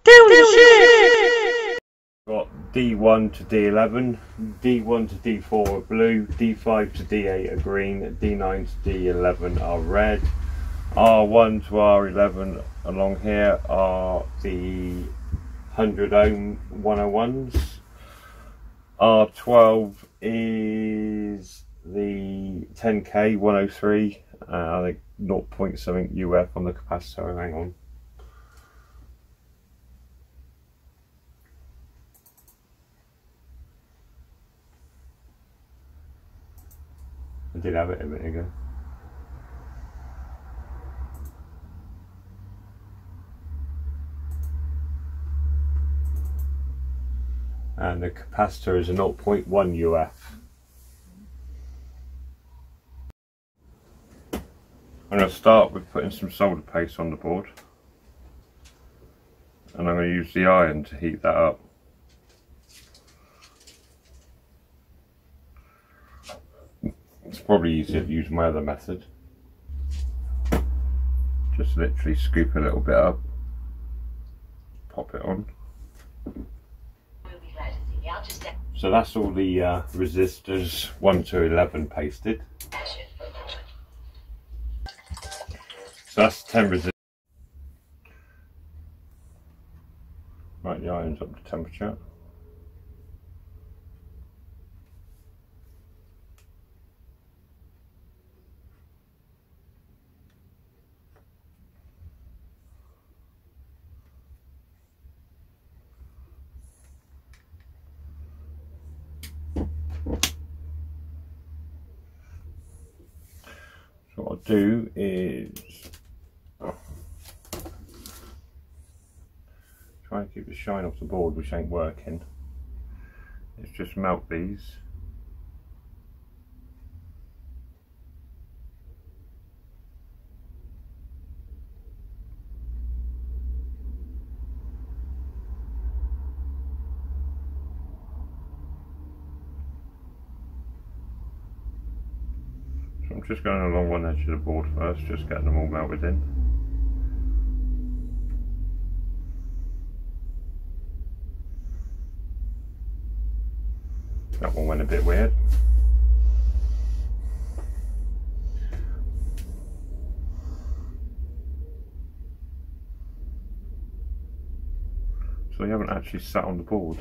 Down the ship! Got D1 to D11, D1 to D4 are blue, D5 to D8 are green, D9 to D11 are red, R1 to R11 along here are the 100 ohm 101s, R12 is the 10k 103, I think 0 point something UF on the capacitor. Hang on. I did have it a minute ago. And the capacitor is a 0.1 UF. I'm going to start with putting some solder paste on the board, and I'm going to use the iron to heat that up. It's probably easier to use my other method. Just literally scoop a little bit up, pop it on. So that's all the resistors 1 to 11 pasted. So that's 10 resistors. Right, the iron's up to temperature. So what I'll do is try and keep the shine off the board, which ain't working. Let's just melt these. So I'm just going along one edge of the board first, just getting them all melted in. That one went a bit weird. So they haven't actually sat on the board.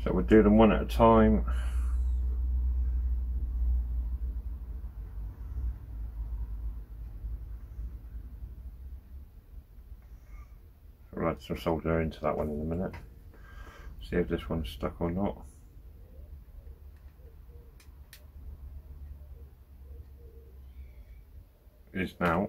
So we'll do them one at a time. We'll add some solder into that one in a minute. See if this one's stuck or not. It is now.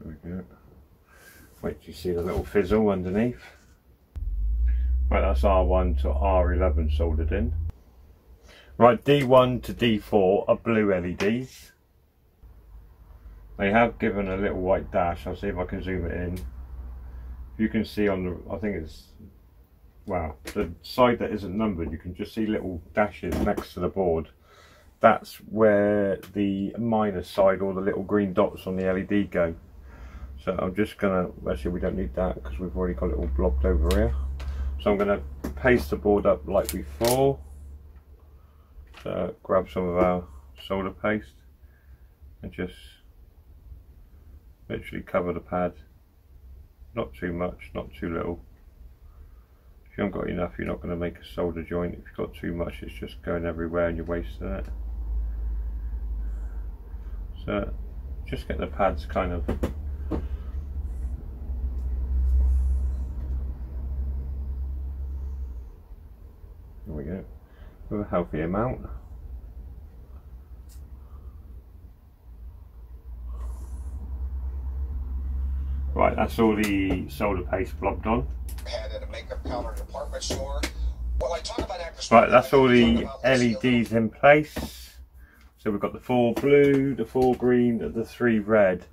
There we go. Wait till you see the little fizzle underneath. Right, that's R1 to R11 soldered in. Right, D1 to D4 are blue LEDs. They have given a little white dash. I'll see if I can zoom it in. You can see on the, I think it's, wow, the side that isn't numbered, you can just see little dashes next to the board. That's where the minus side, or the little green dots on the LED go. So I'm just gonna, actually we don't need that because we've already got it all blocked over here. So I'm going to paste the board up like before. So grab some of our solder paste and just literally cover the pad. Not too much, not too little. If you haven't got enough, you're not going to make a solder joint. If you've got too much, it's just going everywhere and you're wasting it. So just get the pads kind of there we go, with a healthy amount. Right, that's all the solder paste blobbed on. At a makeup counter department store. Well, I talk about right, that's all the LEDs in place. So we've got the 4 blue, the 4 green, and the 3 red.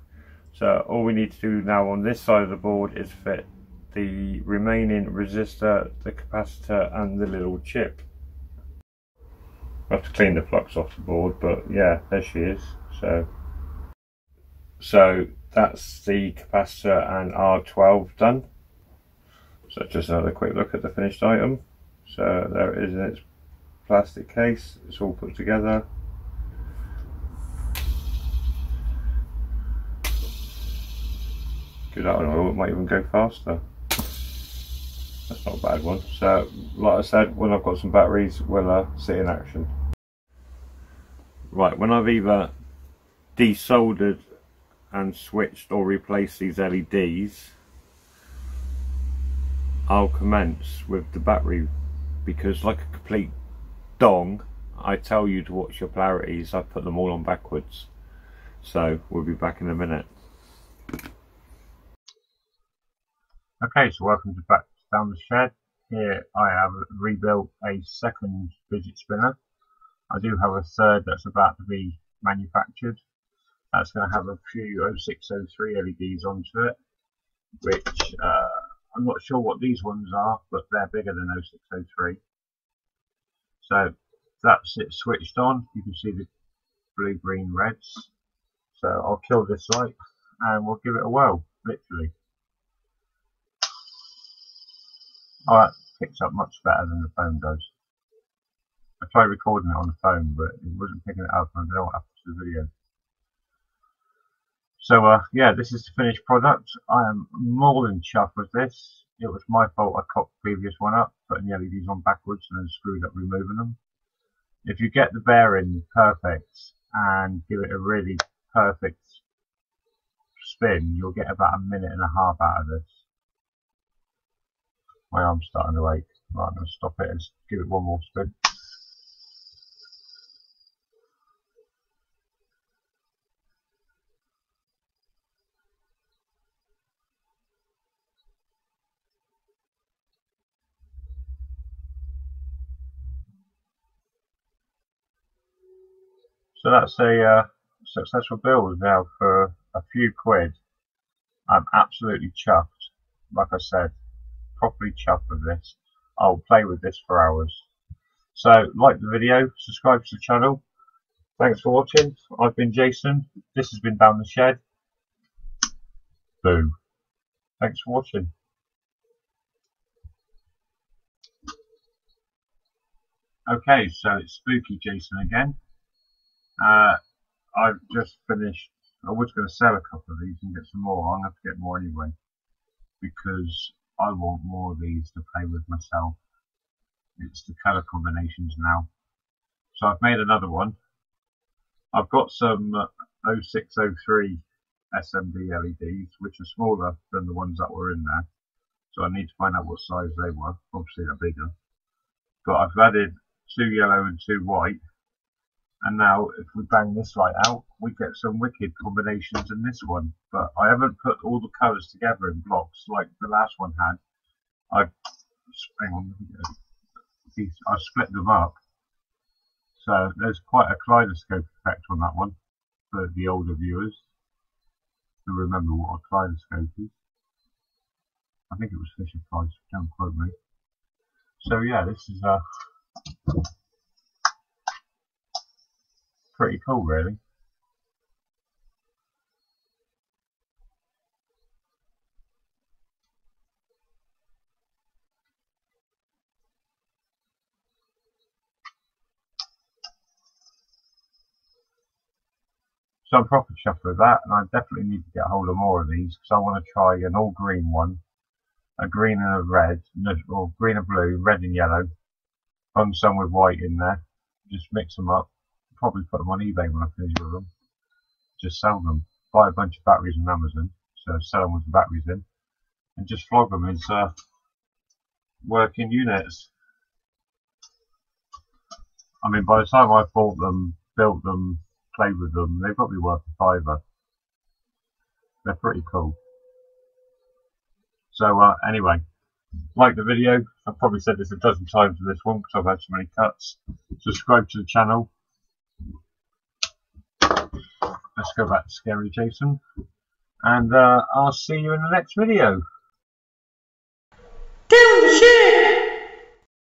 So all we need to do now on this side of the board is fit the remaining resistor, the capacitor, and the little chip. I have to clean the flux off the board, but yeah, there she is. So that's the capacitor and R12 done. So just another quick look at the finished item. So there it is in its plastic case. It's all put together. Give that an oil, it might even go faster. That's not a bad one. So like I said, when I've got some batteries, we'll see in action. Right, when I've either desoldered and switched or replaced these LEDs, I'll commence with the battery, because like a complete dong, I tell you to watch your polarities. I put them all on backwards. So we'll be back in a minute. Okay, so welcome back down the shed. Here I have rebuilt a second fidget spinner. I do have a third that's about to be manufactured. That's going to have a few 0603 LEDs onto it, which I'm not sure what these ones are, but they're bigger than 0603. So that's it switched on. You can see the blue, green, reds. So I'll kill this light and we'll give it a whirl, literally. Oh, that picks up much better than the phone does. I tried recording it on the phone, but it wasn't picking it up, and I don't know what happened to the video. So yeah, this is the finished product. I am more than chuffed with this. It was my fault I cocked the previous one up, putting the LEDs on backwards and then screwed up removing them. If you get the bearing perfect and give it a really perfect spin, you'll get about 1.5 minutes out of this. My arm's starting to ache. Right, I'm going to stop it and give it one more spin. So that's a successful build now for a few quid. I'm absolutely chuffed. Like I said, properly chuffed with this. I'll play with this for hours. So like the video, subscribe to the channel. Thanks for watching. I've been Jason. This has been Down the Shed. Boom. Thanks for watching. Okay, so it's Spooky Jason again. I've just finished. I was going to sell a couple of these and get some more. I'm going to have to get more anyway, because I want more of these to play with myself. It's the colour combinations now. So I've made another one. I've got some 0603 SMD LEDs, which are smaller than the ones that were in there. So I need to find out what size they were. Obviously they're bigger. But I've added 2 yellow and 2 white. And now if we bang this light out, we get some wicked combinations in this one. But I haven't put all the colours together in blocks like the last one had. Hang on, I split them up. So there's quite a kaleidoscope effect on that one for the older viewers to remember what a kaleidoscope is. I think it was Fisher Price, don't quote me. So yeah, this is pretty cool really. So I'm proper chuffed with that, and I definitely need to get hold of more of these because I want to try an all green one, a green and a red, or green and blue, red and yellow, and some with white in there. Just mix them up. Probably put them on eBay when I finish with them. Just sell them. Buy a bunch of batteries on Amazon, so sell them with the batteries in, and just flog them into working units. I mean, by the time I bought them, built them, played with them, they've got to be worth a fiver. They're pretty cool. So anyway, like the video. I've probably said this a dozen times with this one because I've had so many cuts. Subscribe to the channel. Let's go back to Scary Jason. And I'll see you in the next video.